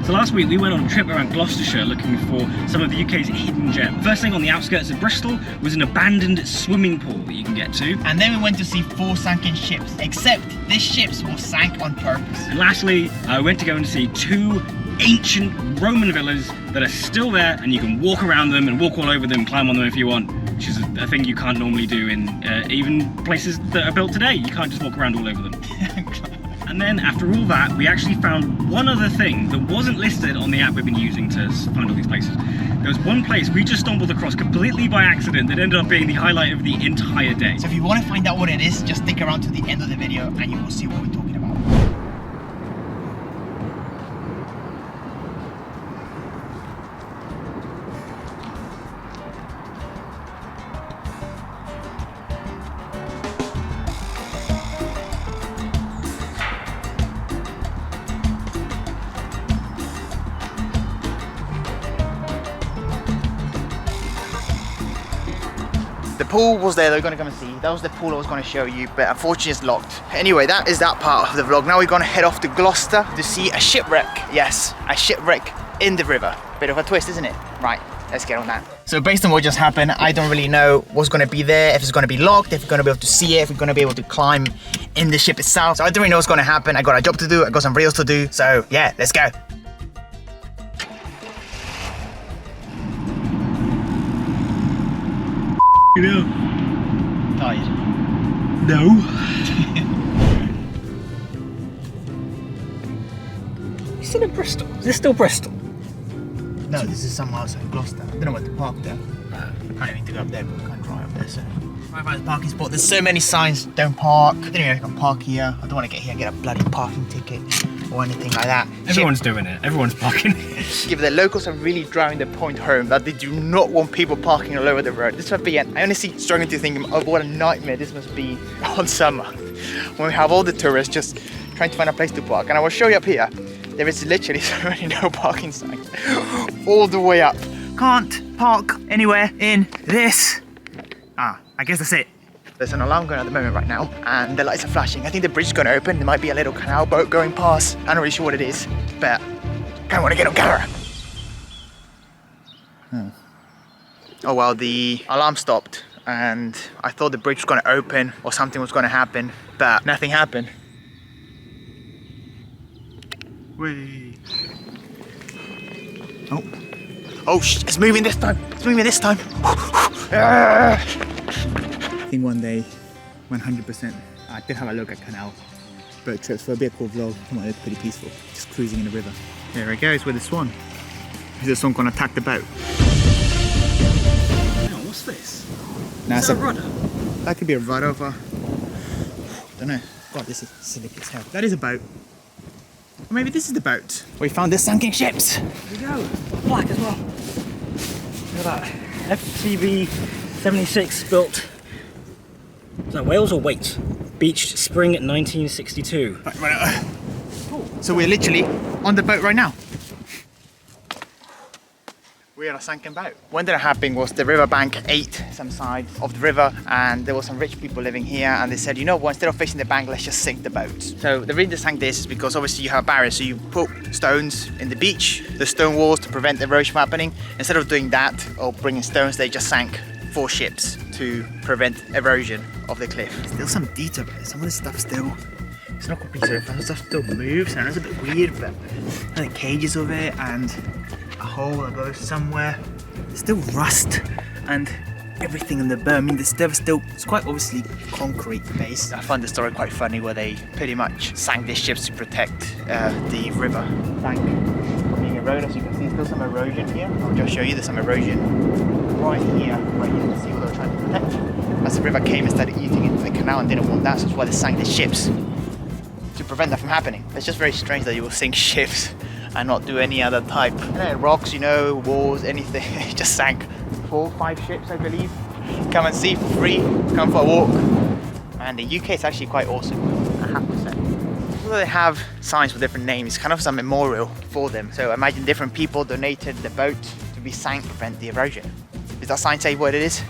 So last week we went on a trip around Gloucestershire looking for some of the UK's hidden gems. First thing on the outskirts of Bristol was an abandoned swimming pool that you can get to. And then we went to see 4 sunken ships, except these ships were sank on purpose. And lastly, I went to go and see 2 ancient Roman villas that are still there, and you can walk around them and walk all over them, climb on them if you want, which is a thing you can't normally do in even places that are built today. You can't just walk around all over them. And then after all that, we actually found one other thing that wasn't listed on the app we've been using to find all these places. There was one place we just stumbled across completely by accident that ended up being the highlight of the entire day. So if you want to find out what it is, just stick around to the end of the video and you will see what we're talking about. The pool was there, they were going to come and see. That was the pool I was going to show you, but unfortunately it's locked. Anyway, that is that part of the vlog. Now we're going to head off to Gloucester to see a shipwreck. Yes, a shipwreck in the river. Bit of a twist, isn't it? Right, let's get on that. So based on what just happened, I don't really know what's going to be there, if it's going to be locked, if we're going to be able to see it, if we're going to be able to climb in the ship itself. So I don't really know what's going to happen. I got a job to do, I got some reels to do. So yeah, let's go. You know? Tired? No. You still in Bristol? Is this still Bristol? No, this is somewhere else in Gloucester. I don't know what to park there. I can't even to go up there, but we can't drive up there, so. Right by the parking spot, there's so many signs, don't park. I don't even know if I can park here. I don't want to get here and get a bloody parking ticket or anything like that. Everyone's doing it. Everyone's parking. Yeah, the locals are really driving the point home that they do not want people parking all over the road. This must be, I honestly struggling to think of what a nightmare this must be on summer. When we have all the tourists just trying to find a place to park. And I will show you up here. There is literally so many no parking signs all the way up. Can't park anywhere in this. I guess that's it. There's an alarm going at the moment right now and the lights are flashing. I think the bridge is going to open. There might be a little canal boat going past. I'm not really sure what it is, but I kind of want to get on camera. Oh well, the alarm stopped and I thought the bridge was going to open or something was going to happen, but nothing happened. Wait. Oh, it's moving this time. It's moving this time. I think one day, 100%, I did have a look at canal boat trips for a bit cool vlog. Come on, it's pretty peaceful. Just cruising in the river. There it goes with the swan. Is the swan going to attack the boat? Hang on, what's this? Is that a rudder? That could be a rudder of a... I don't know. God, this is silly as hell. That is a boat. Or maybe this is the boat. We found the sunken ships. Here we go. Black as well. Look at that. FCB 76 built. Is that Wales or Waite? Beached spring 1962. Right. So we're literally on the boat right now. We're on a sunken boat. When that happened was the riverbank ate some side of the river and there were some rich people living here and they said, you know what, instead of facing the bank, let's just sink the boat. So the reason they sank this is because obviously you have barriers, so you put stones in the beach, the stone walls to prevent erosion from happening. Instead of doing that or bringing stones, they just sank 4 ships to prevent erosion of the cliff. Still some detail, but some of this stuff still, it's not completely surface, some stuff still moves and it's a bit weird, but the cages of it and a hole that goes somewhere. There's still rust and everything in the berm. I mean, this stuff still, it's quite obviously concrete based. I found the story quite funny where they pretty much sank these ships to protect the river bank from being eroded. As you can see, still some erosion here. I'll just show you there's some erosion right here where you can see what they were trying to protect. As the river came and started eating into the canal and didn't want that, so that's why they sank the ships to prevent that from happening. It's just very strange that you will sink ships and not do any other type. Rocks, you know, walls, anything. It just sank 4 or 5 ships, I believe. Come and see for free, come for a walk. And the UK is actually quite awesome, I have to say. Although they have signs with different names, kind of some memorial for them. So imagine different people donated the boat to be sank to prevent the erosion. Does that sign say what it is?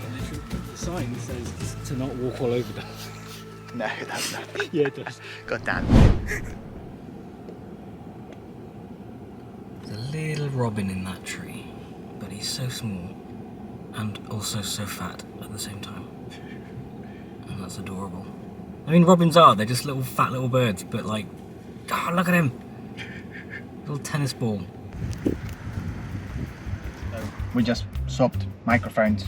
The sign says to not walk all over them. No, it doesn't. Yeah, it does. God damn. robin in that tree, but he's so small and also so fat at the same time. And that's adorable. I mean, robins they're just little fat little birds, but like, oh, look at him. Little tennis ball. So we just swapped microphones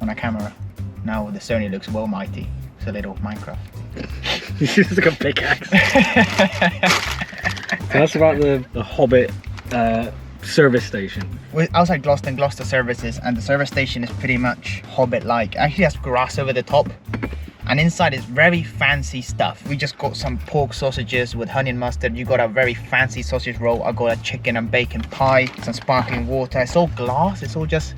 on a camera. Now the Sony looks well mighty. It's a little Minecraft. This is like a pickaxe. So that's about the Hobbit service station. We're outside Gloucester and Gloucester services, and the service station is pretty much Hobbit-like. It actually has grass over the top, and inside is very fancy stuff. We just got some pork sausages with honey and mustard. You got a very fancy sausage roll. I got a chicken and bacon pie, some sparkling water. It's all glass. It's all just...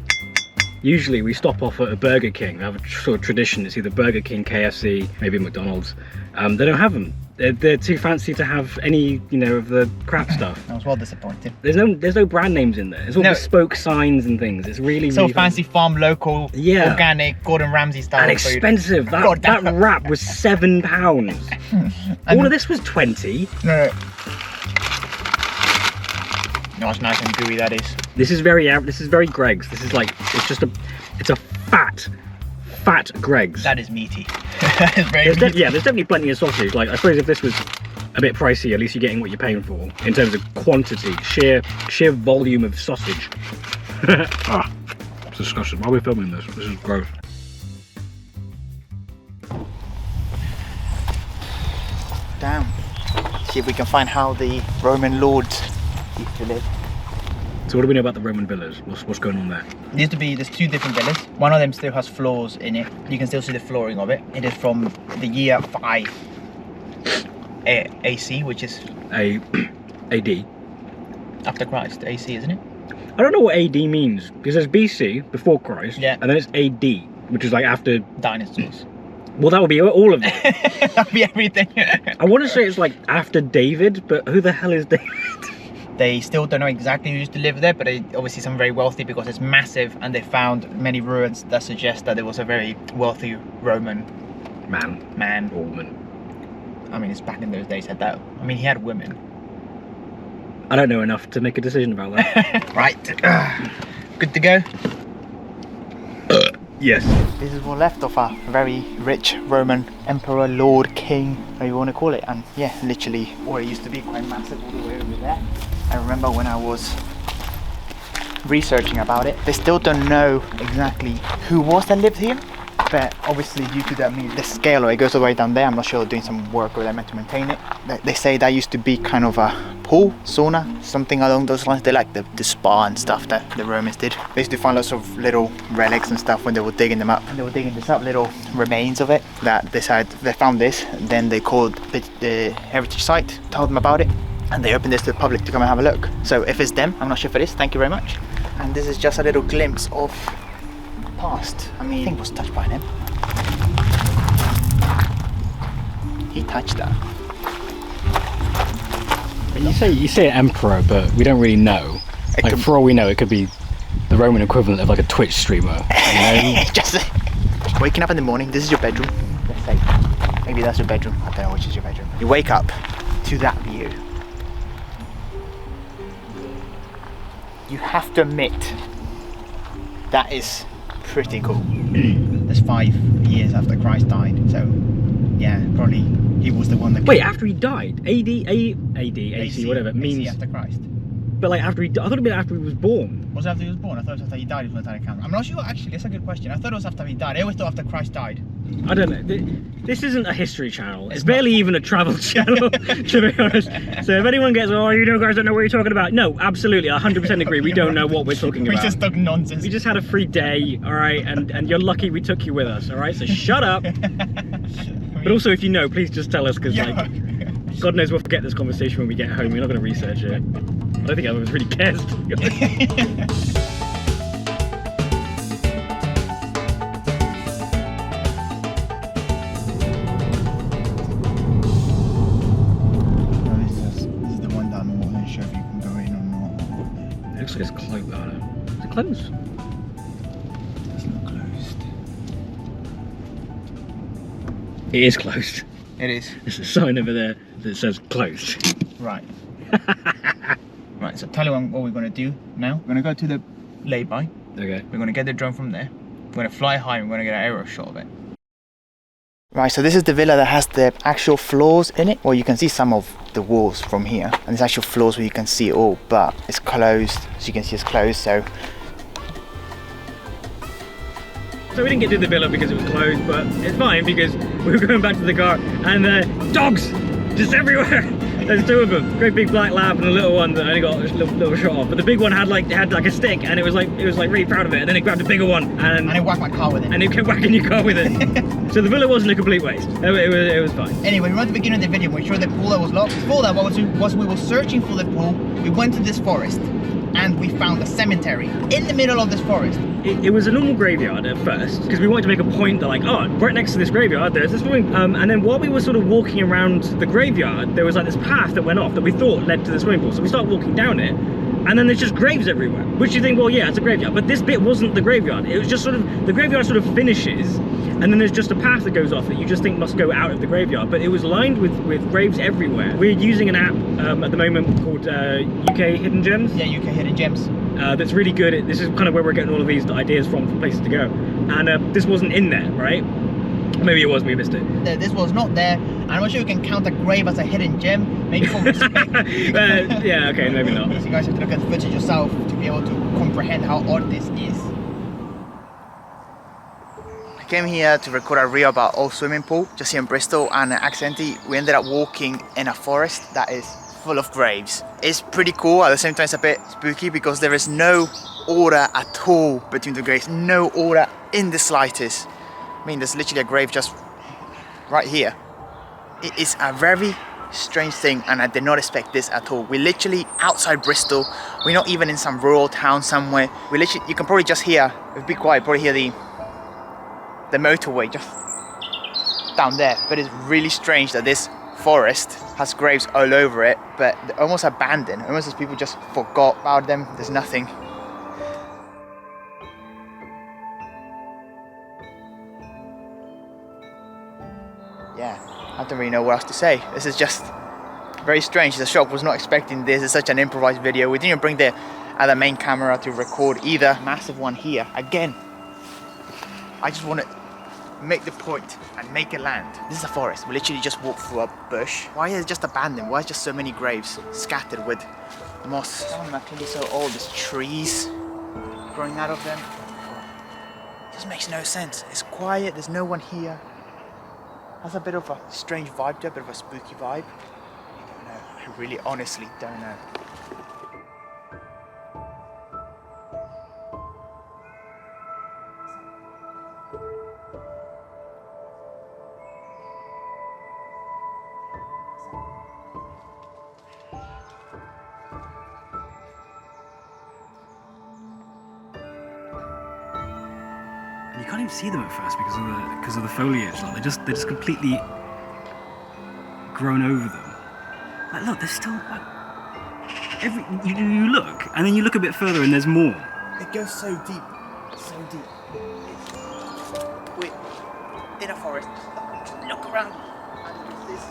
Usually we stop off at a Burger King. We have a sort of tradition. It's either Burger King, KFC, maybe McDonald's. They don't have them. They're too fancy to have any, you know, of the crap stuff. I was well disappointed. There's no brand names in there. It's all bespoke signs and things. It's really fancy farm, local, organic, Gordon Ramsay style. And expensive. That wrap was £7. All of this was 20. No. No, it's nice and gooey, that is. This is very Greggs. This is like, it's a fat Greggs. That is meaty. That is very meaty. Yeah, there's definitely plenty of sausage. Like, I suppose if this was a bit pricey, at least you're getting what you're paying for in terms of quantity, sheer volume of sausage. It's disgusting. Why are we filming this? This is gross. Damn. See if we can find how the Roman lords used to live. So what do we know about the Roman villas? What's going on there? There's two different villas. One of them still has floors in it. You can still see the flooring of it. It is from the year 5 AC, which is... AD. After Christ, AC, isn't it? I don't know what AD means, because there's BC, before Christ, and then it's AD, which is like after... Dinosaurs. Well, that would be all of them. That would be everything. I want to say it's like after David, but who the hell is David? They still don't know exactly who used to live there, but they obviously some very wealthy because it's massive, and they found many ruins that suggest that there was a very wealthy Roman man or woman. I mean, it's back in those days, I mean, he had women. I don't know enough to make a decision about that. Right. Good to go? Yes. This is what left of a very rich Roman emperor, lord, king, whatever you want to call it. And yeah, literally where it used to be, quite massive all the way over there. I remember when I was researching about it, they still don't know exactly who was that lived here, but obviously due to the scale, or it goes all the way down there, I'm not sure they're doing some work or they're meant to maintain it. They say that used to be kind of a pool, sauna, something along those lines. They like the spa and stuff that the Romans did. They used to find lots of little relics and stuff when they were digging them up. And they were digging this up, little remains of it, that they found this, and then they called the heritage site, told them about it, and they opened this to the public to come and have a look. So if it's them, I'm not sure if it is, thank you very much. And this is just a little glimpse of past. I mean, I think it was touched by him. He touched that. You say emperor, but we don't really know. Like, for all we know, it could be the Roman equivalent of like a Twitch streamer. You know? Just waking up in the morning. This is your bedroom. Let's say maybe that's your bedroom. I don't know which is your bedroom. You wake up to that view. You have to admit that is pretty cool. That's 5 years after Christ died, so yeah, probably he was the one that... Wait, after he died? AD, AC, whatever, it means... AC after Christ. But like after he died, I thought it meant after he was born. Was it after he was born? I thought it was after he died, he was going to count. I'm not sure, actually, that's a good question. I thought it was after he died. I always thought after Christ died. I don't know. This isn't a history channel. It's barely even a travel channel, to be honest. So if anyone gets, oh, you know, guys don't know what you're talking about. No, absolutely, I 100% agree. We don't know what we're talking about. We just talk nonsense. We just had a free day, all right? And you're lucky we took you with us, all right? So shut up. But also, if you know, please just tell us, because like, God knows we'll forget this conversation when we get home. We're not going to research it. I don't think anyone's really cares. It's closed. Is it closed? It's not closed. It is closed. It is. There's a sign over there that says closed. Right. Right, so tell you what we're going to do now. We're going to go to the lay-by. Okay. We're going to get the drone from there. We're going to fly high and we're going to get an aerial shot of it. Right, so this is the villa that has the actual floors in it. Well, you can see some of the walls from here. And there's actual floors where you can see it all, but it's closed. So you can see it's closed, so... So we didn't get to the villa because it was closed, but it's fine because we were going back to the car and dogs just everywhere. There's two of them, great big black lab and a little one that only got a little shot off. But the big one had like a stick, and it was like really proud of it. And then it grabbed a bigger one and it whacked my car with it. And it kept whacking your car with it. So the villa wasn't a complete waste. It was fine. Anyway, right at the beginning of the video, we showed the pool that was locked. Before that, what we were searching for the pool. We went to this forest. And we found a cemetery in the middle of this forest. It was a normal graveyard at first, because we wanted to make a point that like, oh, right next to this graveyard, there's this swimming pool. And then while we were sort of walking around the graveyard, there was like this path that went off that we thought led to the swimming pool. So we started walking down it, and then there's just graves everywhere. Which you think, well, yeah, it's a graveyard. But this bit wasn't the graveyard. It was just sort of, the graveyard sort of finishes, and then there's just a path that goes off that you just think must go out of the graveyard. But it was lined with graves everywhere. We're using an app at the moment called UK Hidden Gems. Yeah, UK Hidden Gems. That's really good. This is kind of where we're getting all of these ideas from for places to go. And this wasn't in there, right? Maybe it was, we missed it. This was not there. I'm not sure you can count a grave as a hidden gem. Maybe for respect. Yeah, okay, maybe not. So you guys have to look at the footage yourself to be able to comprehend how odd this is. I came here to record a reel about old swimming pool just here in Bristol, and accidentally we ended up walking in a forest that is full of graves. It's pretty cool, at the same time it's a bit spooky because there is no order at all between the graves, no order in the slightest. I mean, there's literally a grave just right here. It is a very strange thing, and I did not expect this at all. We're literally outside Bristol. We're not even in some rural town somewhere. We literally, you can probably just hear, if be quiet, probably hear the motorway just down there. But it's really strange that this forest has graves all over it, but they're almost abandoned, almost as people just forgot about them. There's nothing. Yeah, I don't really know what else to say. This is just very strange. The shop was not expecting this. It's such an improvised video. We didn't even bring the other main camera to record either. Massive one here. Again, I just want to make the point and make it land. This is a forest. We literally just walked through a bush. Why is it just abandoned? Why is just so many graves scattered with moss? Some of them are clearly so old. There's trees growing out of them. It just makes no sense. It's quiet. There's no one here. Has a bit of a strange vibe to it, a bit of a spooky vibe. I don't know. I really honestly don't know. And you can't even see them at first because of the foliage. Like they're just completely grown over them. Like look, there's still like you look, and then you look a bit further, and there's more. It goes so deep, so deep. We're in a forest. Look around. And this.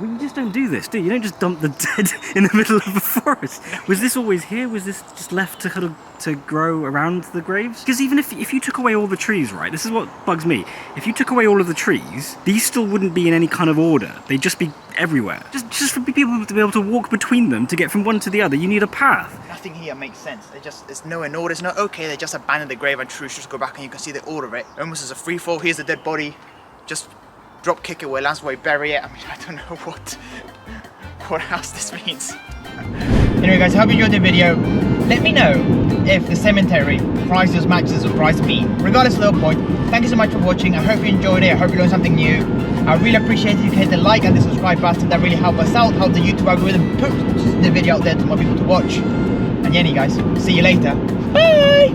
Well, you just don't do this, do you? You don't just dump the dead in the middle of the forest. Was this always here? Was this just left to kind of to grow around the graves? Because even if you took away all the trees, right? This is what bugs me. If you took away all of the trees, these still wouldn't be in any kind of order. They'd just be everywhere. Just for people to be able to walk between them to get from one to the other, you need a path. Nothing here makes sense. There's no in order. It's not okay. They just abandoned the grave and trees just go back and you can see the order of it. Almost as a free fall. Here's the dead body. Just drop kick it away, lands away, bury it. I mean, I don't know what else this means. Anyway guys, hope you enjoyed the video. Let me know if the cemetery prices matches the price me. Regardless of the point, thank you so much for watching. I hope you enjoyed it. I hope you learned something new. I really appreciate it if you hit the like and the subscribe button. That really helps us out, help the YouTube algorithm put the video out there to more people to watch. And yeah, guys, see you later. Bye!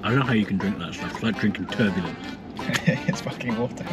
I don't know how you can drink that stuff. It's like drinking turbulence. It's fucking water.